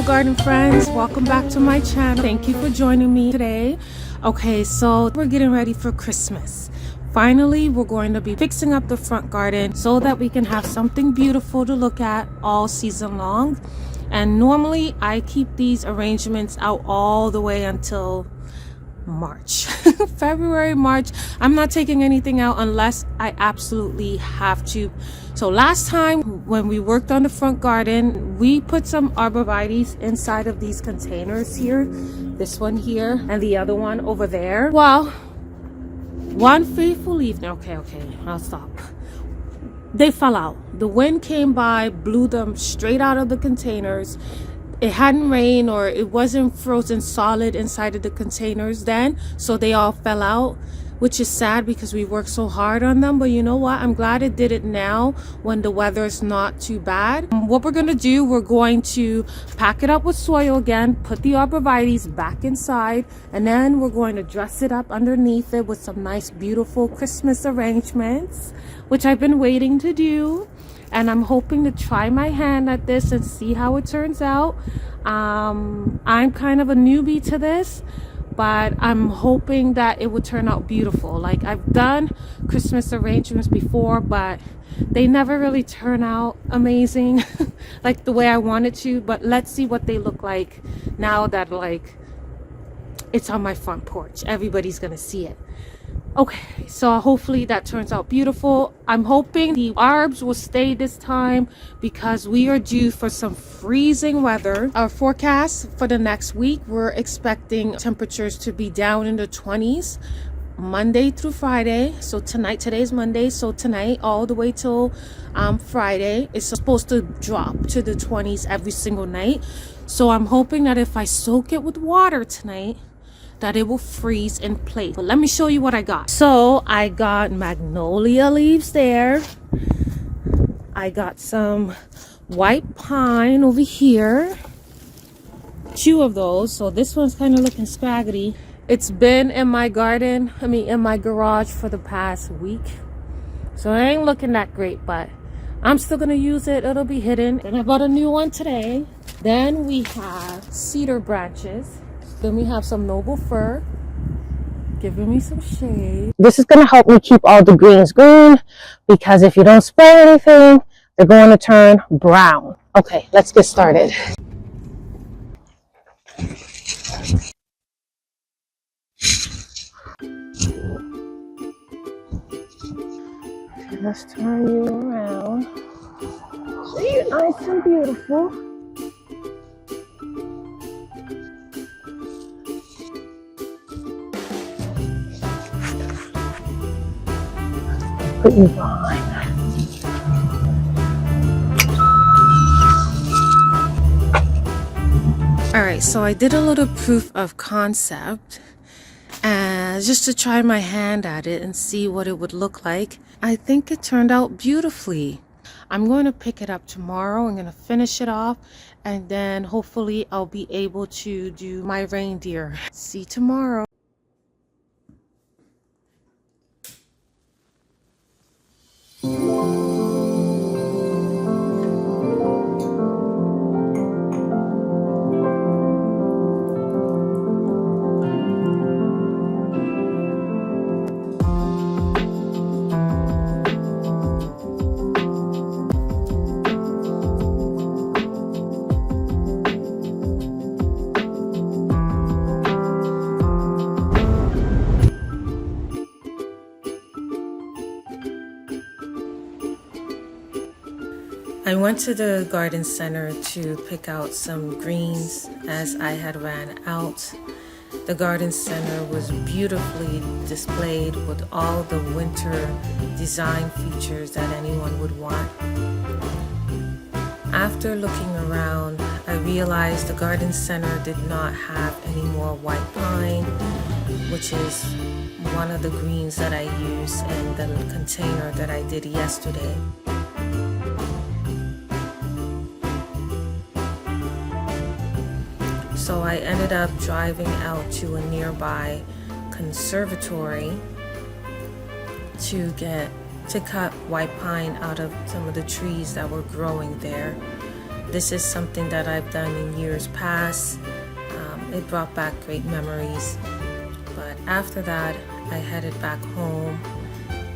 garden friends, welcome back to my channel. Thank you for joining me today. Okay, so we're getting ready for Christmas. Finally, we're going to be fixing up the front garden so that we can have something beautiful to look at all season long. And normally I keep these arrangements out all the way until March. February, March. I'm not taking anything out unless I absolutely have to. So last time when we worked on the front garden, we put some arborvitaes inside of these containers here. This one here and the other one over there. Well, one fateful evening. Okay, I'll stop. They fell out. The wind came by, blew them straight out of the containers. It hadn't rained or it wasn't frozen solid inside of the containers then, so they all fell out, which is sad because we worked so hard on them. But you know what, I'm glad it did it now when the weather's not too bad. What we're gonna do, we're going to pack it up with soil again, put the arborvitaes back inside, and then we're going to dress it up underneath it with some nice beautiful Christmas arrangements, which I've been waiting to do. And I'm hoping to try my hand at this and see how it turns out. I'm kind of a newbie to this, but I'm hoping that it would turn out beautiful. Like, I've done Christmas arrangements before, but they never really turn out amazing like the way I wanted to. But let's see what they look like now that, like, it's on my front porch. Everybody's gonna see it. Okay, so hopefully that turns out beautiful. I'm hoping the arbs will stay this time because we are due for some freezing weather. Our forecast for the next week, we're expecting temperatures to be down in the 20s Monday through Friday. So today's Monday, so tonight all the way till Friday, it's supposed to drop to the 20s every single night. So I'm hoping that if I soak it with water tonight, that it will freeze in place. But let me show you what I got. So I got magnolia leaves there. I got some white pine over here. 2 of those. So this one's kind of looking scraggly. It's been in my garden, in my garage for the past week. So it ain't looking that great, but I'm still gonna use it. It'll be hidden. And I bought a new one today. Then we have cedar branches. Then we have some noble fir, giving me some shade. This is going to help me keep all the greens green, because if you don't spray anything, they're going to turn brown. Okay, let's get started. Let's turn you around so you're nice and beautiful. Put you behind. Alright, so I did a little proof of concept and just to try my hand at it and see what it would look like. I think it turned out beautifully. I'm going to pick it up tomorrow. I'm going to finish it off, and then hopefully I'll be able to do my reindeer. See you tomorrow. I went to the garden center to pick out some greens as I had ran out. The garden center was beautifully displayed with all the winter design features that anyone would want. After looking around, I realized the garden center did not have any more white pine, which is one of the greens that I used in the container that I did yesterday. So I ended up driving out to a nearby conservatory to cut white pine out of some of the trees that were growing there. This is something that I've done in years past. It brought back great memories. But after that, I headed back home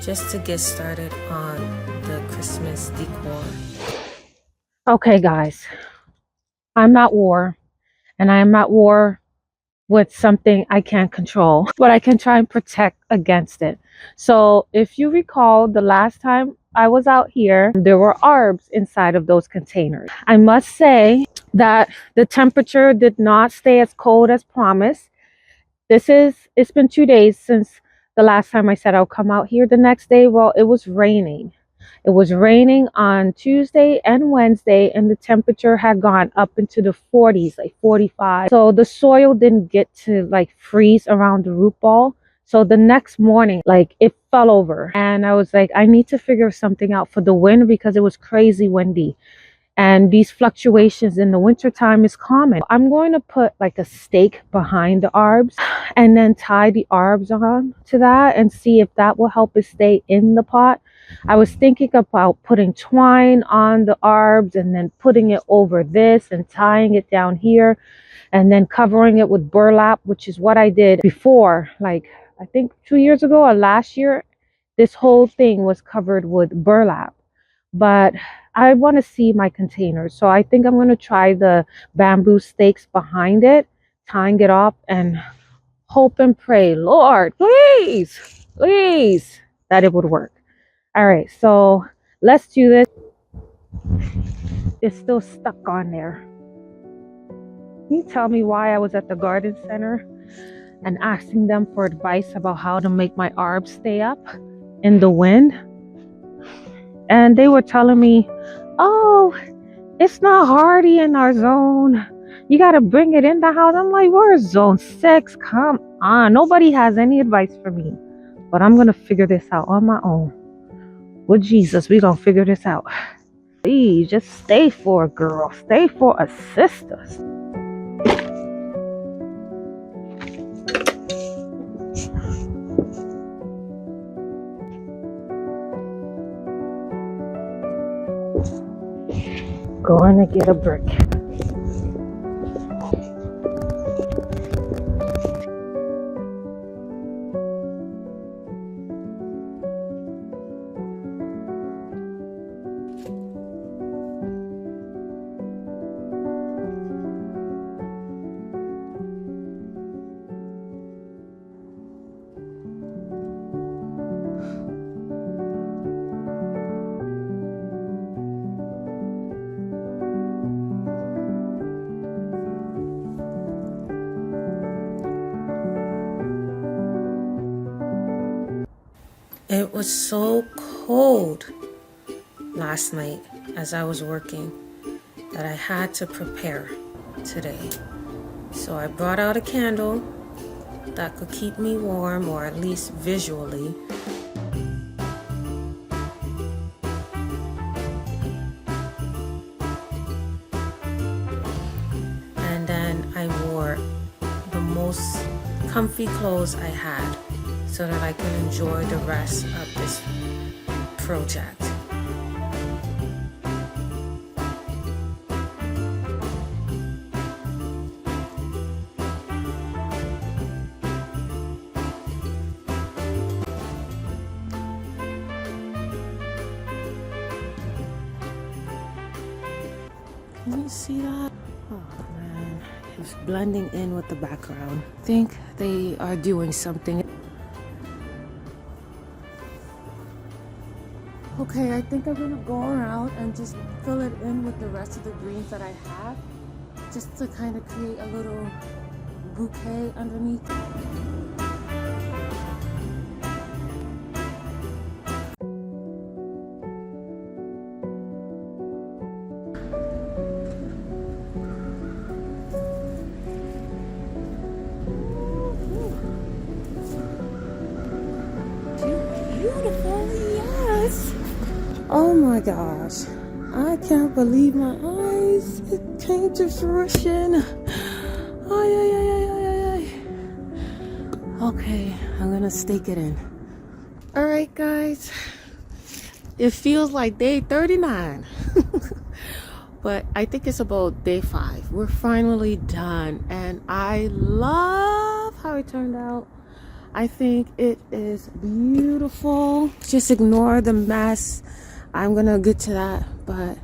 just to get started on the Christmas decor. Okay, guys, I'm at war, and I am at war with something I can't control, but I can try and protect against it. So if you recall, the last time I was out here, there were arbs inside of those containers. I must say that the temperature did not stay as cold as promised. It's been 2 days since the last time I said I'll come out here the next day. Well, it was raining. It was raining on Tuesday and Wednesday, and the temperature had gone up into the 40s, like 45. So the soil didn't get to like freeze around the root ball. So the next morning, like it fell over. And I was like, I need to figure something out for the wind because it was crazy windy. And these fluctuations in the wintertime is common. I'm going to put like a stake behind the arbs and then tie the arbs on to that and see if that will help it stay in the pot. I was thinking about putting twine on the arbs and then putting it over this and tying it down here and then covering it with burlap, which is what I did before. Like I think 2 years ago or last year, this whole thing was covered with burlap. But I want to see my containers. So I think I'm going to try the bamboo stakes behind it, tying it up, and hope and pray, Lord, please, please, that it would work. All right, so let's do this. It's still stuck on there. Can you tell me why I was at the garden center and asking them for advice about how to make my arbs stay up in the wind? And they were telling me, oh, it's not hardy in our zone. You got to bring it in the house. I'm like, we're zone 6. Come on. Nobody has any advice for me. But I'm going to figure this out on my own. With Jesus, we're going to figure this out. Please, just stay for a girl. Stay for a sister. Going to get a brick. It was so cold last night as I was working that I had to prepare today. So I brought out a candle that could keep me warm, or at least visually. And then I wore the most comfy clothes I had so that I can enjoy the rest of this project. Can you see that? Oh man, it's blending in with the background. I think they are doing something. Okay, I think I'm gonna go around and just fill it in with the rest of the greens that I have, just to kind of create a little bouquet underneath. Beautiful, yes. Oh my gosh, I can't believe my eyes. It came to fruition. Ay, ay, ay, ay, ay, ay. Okay, I'm gonna stake it in. All right, guys. It feels like day 39. but I think it's about day 5. We're finally done, and I love how it turned out. I think it is beautiful. Just ignore the mess. I'm gonna get to that, but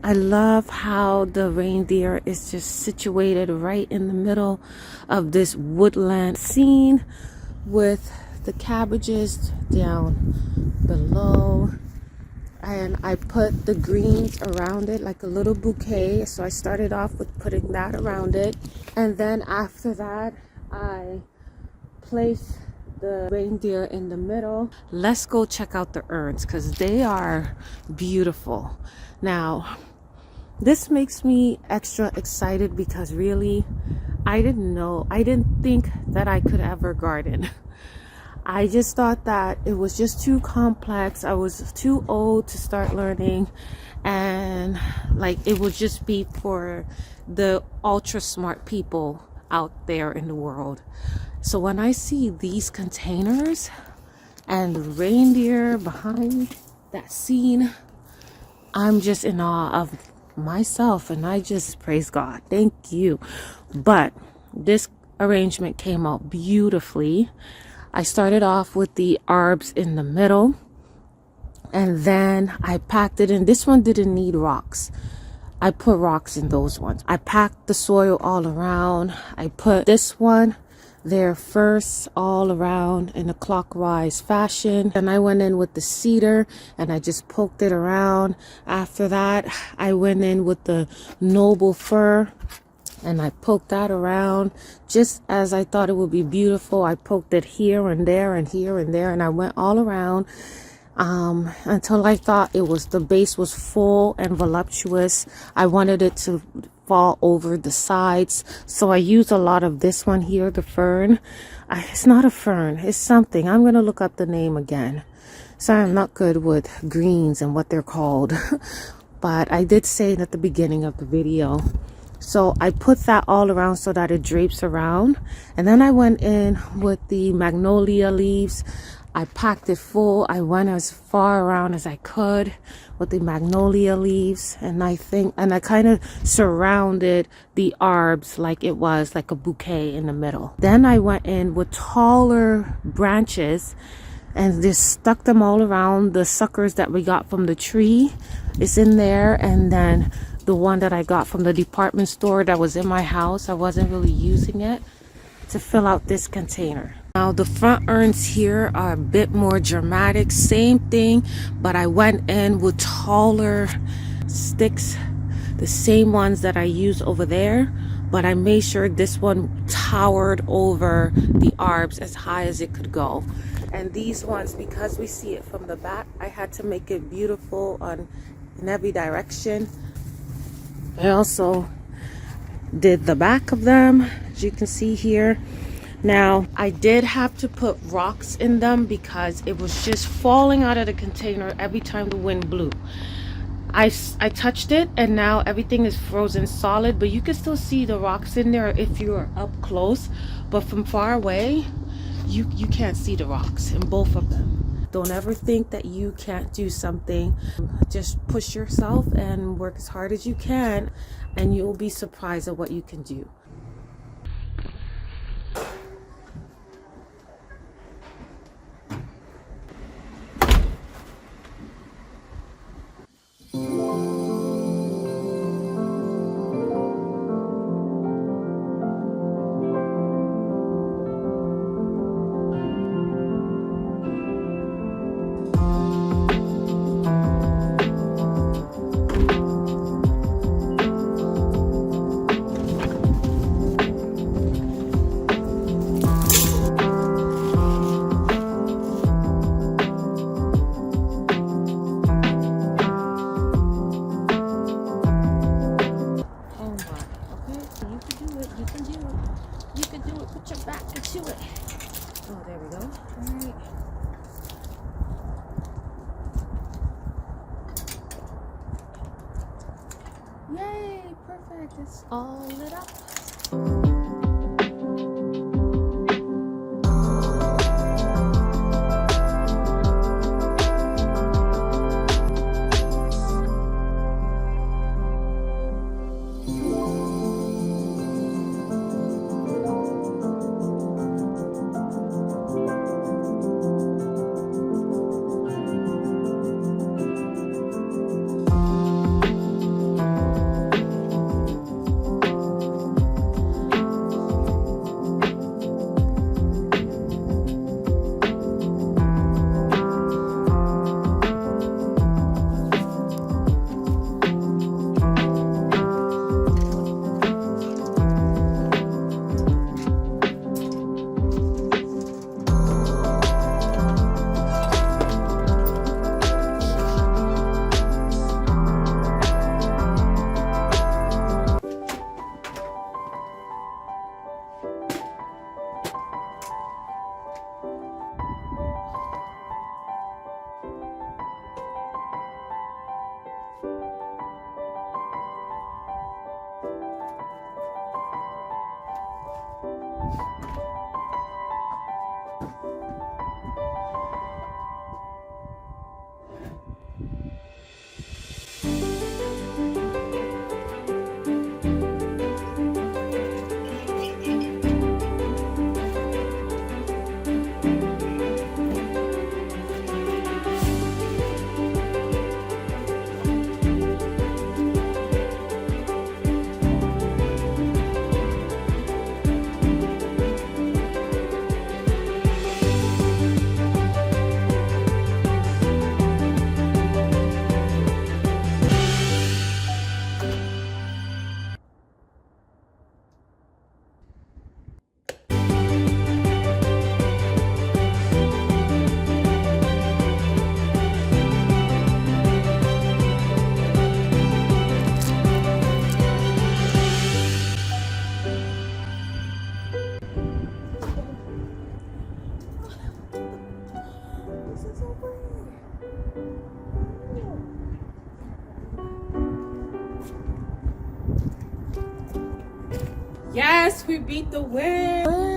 I love how the reindeer is just situated right in the middle of this woodland scene with the cabbages down below. And I put the greens around it like a little bouquet. So I started off with putting that around it. And then after that, I place the reindeer in the middle. Let's go check out the urns because they are beautiful. Now, this makes me extra excited because really, I didn't think that I could ever garden. I just thought that it was just too complex. I was too old to start learning, and like it would just be for the ultra smart people out there in the world. So when I see these containers and the reindeer behind that scene, I'm just in awe of myself, and I just praise God. Thank you. But this arrangement came out beautifully. I started off with the arbs in the middle, and then I packed it in. This one didn't need rocks. I put rocks in those ones. I packed the soil all around. I put this one there first all around in a clockwise fashion, and I went in with the cedar and I just poked it around. After that, I went in with the noble fir and I poked that around just as I thought it would be beautiful. I poked it here and there and here and there, and I went all around until I thought the base was full and voluptuous. I wanted it to fall over the sides, so I used a lot of this one here, the fern. It's not a fern, it's something. I'm gonna look up the name again. Sorry, I'm not good with greens and what they're called. But I did say it at the beginning of the video. So I put that all around so that it drapes around, and then I went in with the magnolia leaves. I packed it full. I went as far around as I could with the magnolia leaves, and I kind of surrounded the arbs like it was like a bouquet in the middle. Then I went in with taller branches and just stuck them all around. The suckers that we got from the tree is in there, and then the one that I got from the department store that was in my house, I wasn't really using it, to fill out this container. Now the front urns here are a bit more dramatic, same thing, but I went in with taller sticks, the same ones that I used over there, but I made sure this one towered over the arbs as high as it could go. And these ones, because we see it from the back, I had to make it beautiful in every direction. I also did the back of them, as you can see here. Now, I did have to put rocks in them because it was just falling out of the container every time the wind blew. I touched it, and now everything is frozen solid, but you can still see the rocks in there if you're up close. But from far away, you can't see the rocks in both of them. Don't ever think that you can't do something. Just push yourself and work as hard as you can, and you'll be surprised at what you can do. Yay, perfect. It's all lit up. Yes, we beat the wind.